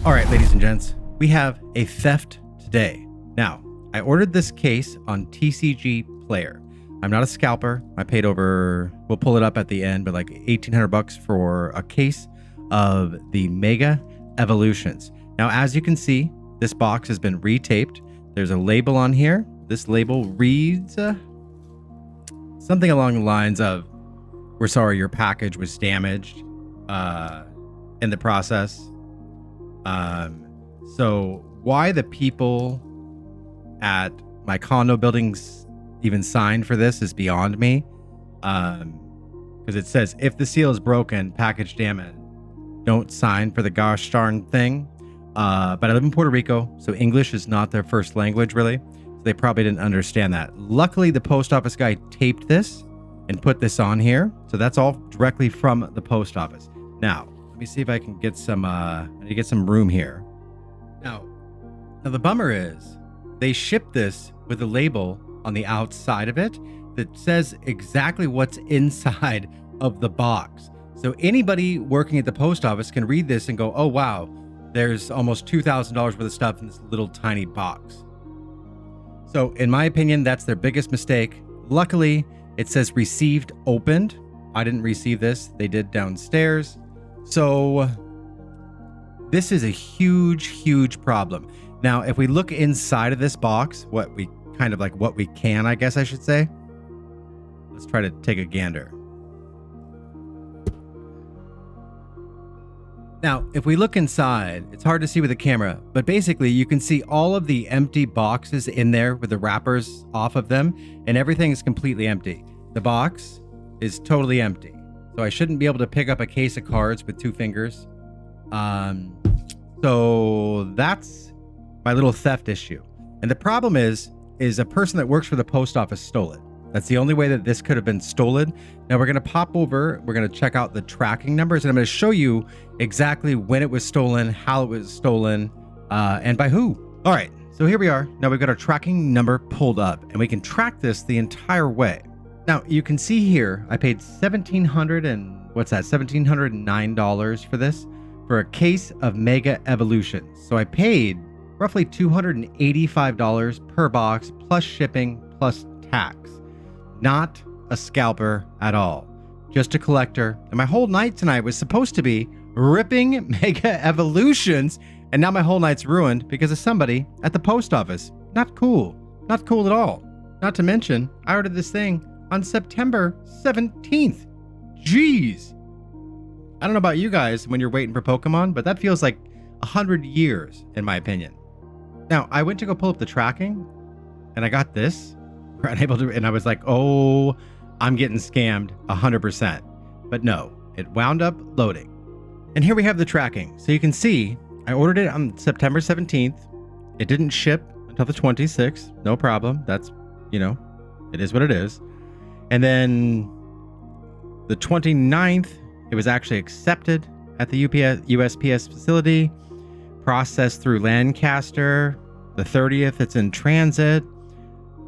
All right, ladies and gents, we have a theft today. Now, I ordered this case on TCG Player. I'm not a scalper. I paid over, we'll pull it up at the end, but like $1,800 for a case of the Mega Evolutions. Now, as you can see, this box has been retaped. There's a label on here. This label reads something along the lines of, "We're sorry your package was damaged in the process." So why the people at my condo buildings even signed for this is beyond me. Because it says, if the seal is broken, package damage, don't sign for the gosh darn thing. But I live in Puerto Rico, so English is not their first language, really. So they probably didn't understand that. Luckily, the post office guy taped this and put this on here. So that's all directly from the post office. Now, let me see if I can get some, I need to get some room here. Now the bummer is they shipped this with a label on the outside of it that says exactly what's inside of the box. So anybody working at the post office can read this and go, oh, wow, there's almost $2,000 worth of stuff in this little tiny box. So in my opinion, that's their biggest mistake. Luckily, it says received opened. I didn't receive this. They did downstairs. So this is a huge, huge problem. Now, if we look inside of this box, what we can, I guess I should say. Let's try to take a gander. Now, if we look inside, it's hard to see with the camera, but basically you can see all of the empty boxes in there with the wrappers off of them, and everything is completely empty. The box is totally empty. So I shouldn't be able to pick up a case of cards with 2 fingers. So that's my little theft issue. And the problem is a person that works for the post office stole it. That's the only way that this could have been stolen. Now we're going to pop over, we're going to check out the tracking numbers, and I'm going to show you exactly when it was stolen, how it was stolen, and by who. All right, so here we are. Now we've got our tracking number pulled up, and we can track this the entire way. Now you can see here, I paid $1,709 for this, for a case of Mega Evolutions. So I paid roughly $285 per box, plus shipping, plus tax. Not a scalper at all, just a collector. And my whole night tonight was supposed to be ripping Mega Evolutions, and now my whole night's ruined because of somebody at the post office. Not cool. Not cool at all. Not to mention, I ordered this thing on September 17th. Jeez. I don't know about you guys when you're waiting for Pokemon, but that feels like 100 years in my opinion. Now, I went to go pull up the tracking and I got this. We're unable to, and I was like, oh, I'm getting scammed 100%. But no, it wound up loading. And here we have the tracking. So you can see I ordered it on September 17th. It didn't ship until the 26th. No problem. That's, it is what it is. And then the 29th, it was actually accepted at the USPS facility, processed through Lancaster. The 30th, it's in transit,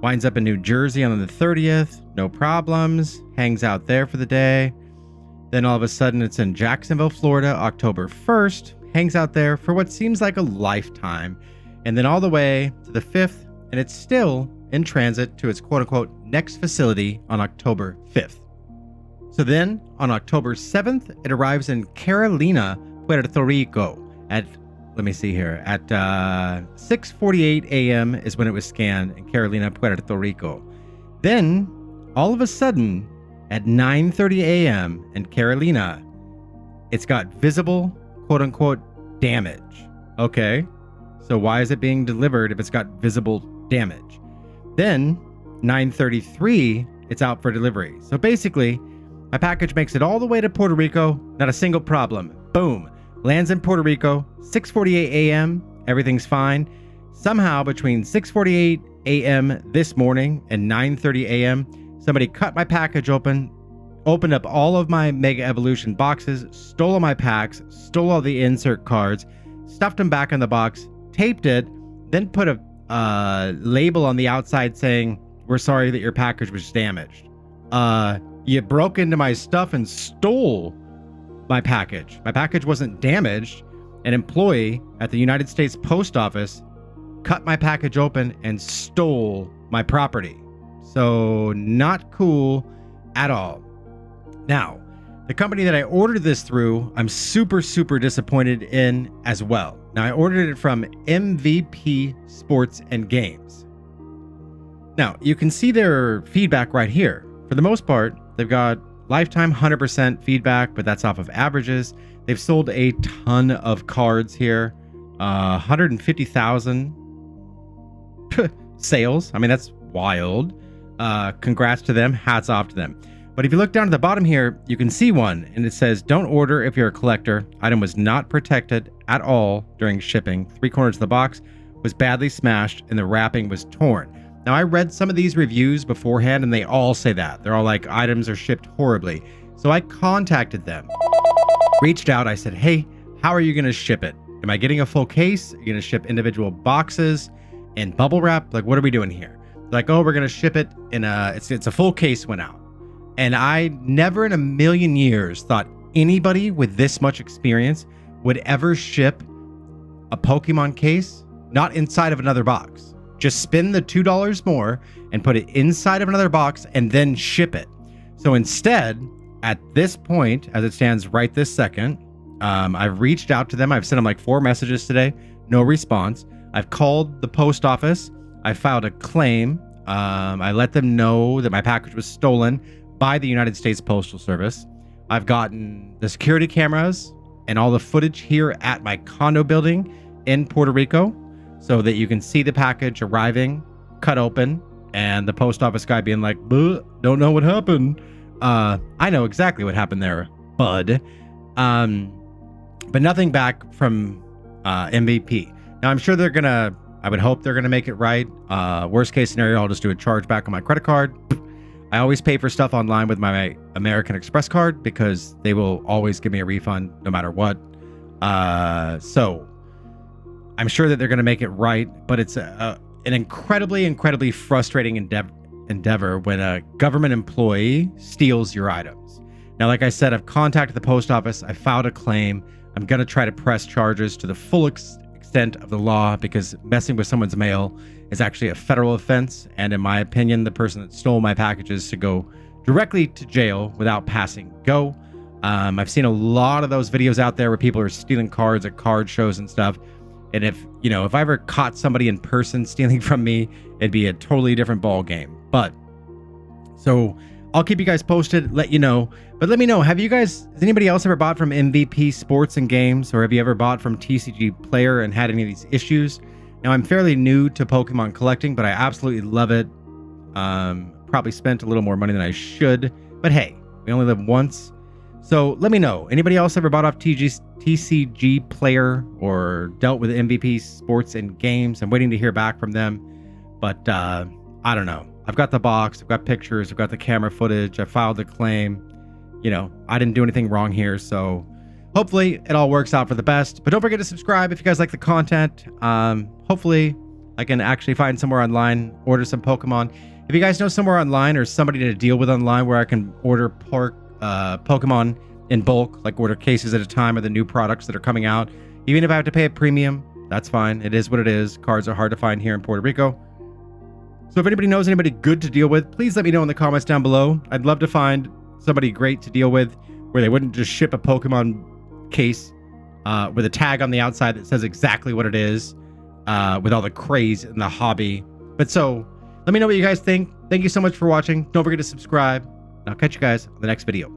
winds up in New Jersey on the 30th, no problems, hangs out there for the day. Then all of a sudden it's in Jacksonville, Florida, October 1st, hangs out there for what seems like a lifetime. And then all the way to the 5th, and it's still in transit to its quote-unquote next facility on October 5th. So then, on October 7th, it arrives in Carolina, Puerto Rico at, let me see here, at 6:48 a.m. is when it was scanned in Carolina, Puerto Rico. Then, all of a sudden, at 9:30 a.m. in Carolina, it's got visible, quote-unquote, damage. Okay, so why is it being delivered if it's got visible damage? Then, 9:33, it's out for delivery. So basically, my package makes it all the way to Puerto Rico, not a single problem. Boom. Lands in Puerto Rico, 6:48 a.m., everything's fine. Somehow between 6:48 a.m. this morning and 9:30 a.m., somebody cut my package open, opened up all of my Mega Evolution boxes, stole all my packs, stole all the insert cards, stuffed them back in the box, taped it, then put a label on the outside saying, "We're sorry that your package was damaged." You broke into my stuff and stole my package. My package wasn't damaged. an employee at the United States Post Office cut my package open and stole my property. So not cool at all. Now, the company that I ordered this through, I'm super disappointed in as well. Now, I ordered it from MVP Sports and Games. Now, you can see their feedback right here. For the most part, they've got lifetime 100% feedback, but that's off of averages. They've sold a ton of cards here, 150,000 sales. I mean, that's wild. Congrats to them. Hats off to them. But if you look down to the bottom here, you can see one, and it says, don't order if you're a collector. Item was not protected at all during shipping. 3 corners of the box was badly smashed, and the wrapping was torn. Now, I read some of these reviews beforehand, and they all say that. They're all like, items are shipped horribly. So I contacted them, reached out. I said, hey, how are you going to ship it? Am I getting a full case? Are you going to ship individual boxes and bubble wrap? Like, what are we doing here? They're like, oh, we're going to ship it in it's a full case went out. And I never in a million years thought anybody with this much experience would ever ship a Pokemon case, not inside of another box. Just spend the $2 more and put it inside of another box and then ship it. So instead, at this point, as it stands right this second, I've reached out to them. I've sent them like 4 messages today, no response. I've called the post office. I filed a claim. I let them know that my package was stolen by the United States Postal Service. I've gotten the security cameras and all the footage here at my condo building in Puerto Rico so that you can see the package arriving, cut open, and the post office guy being like, don't know what happened. I know exactly what happened there, bud. But nothing back from MVP. Now, I'm sure I would hope they're gonna make it right. Worst case scenario, I'll just do a chargeback on my credit card. I always pay for stuff online with my American Express card because they will always give me a refund no matter what. So I'm sure that they're going to make it right, but it's an incredibly frustrating endeavor when a government employee steals your items. Now, like I said, I've contacted the post office. I filed a claim. I'm going to try to press charges to the full extent of the law because messing with someone's mail is actually a federal offense, and in my opinion, the person that stole my packages should go directly to jail without passing go. I've seen a lot of those videos out there where people are stealing cards at card shows and stuff, and if I ever caught somebody in person stealing from me, it'd be a totally different ball game. But so I'll keep you guys posted, let you know. But let me know, has anybody else ever bought from MVP Sports and Games, or have you ever bought from TCG Player and had any of these issues? Now, I'm fairly new to Pokemon collecting, but I absolutely love it. Probably spent a little more money than I should, but hey, we only live once. So let me know. Anybody else ever bought off TCG Player or dealt with MVP Sports and Games? I'm waiting to hear back from them, but I don't know. I've got the box, I've got pictures, I've got the camera footage, I filed the claim. I didn't do anything wrong here, so hopefully it all works out for the best. But don't forget to subscribe if you guys like the content. Hopefully I can actually find somewhere online, order some Pokemon. If you guys know somewhere online or somebody to deal with online where I can order Pokemon in bulk, like order cases at a time of the new products that are coming out, even if I have to pay a premium, that's fine. It is what it is. Cards are hard to find here in Puerto Rico. So if anybody knows anybody good to deal with, please let me know in the comments down below. I'd love to find somebody great to deal with where they wouldn't just ship a Pokemon case with a tag on the outside that says exactly what it is, with all the craze in the hobby. But so let me know what you guys think. Thank you so much for watching. Don't forget to subscribe. And I'll catch you guys on the next video.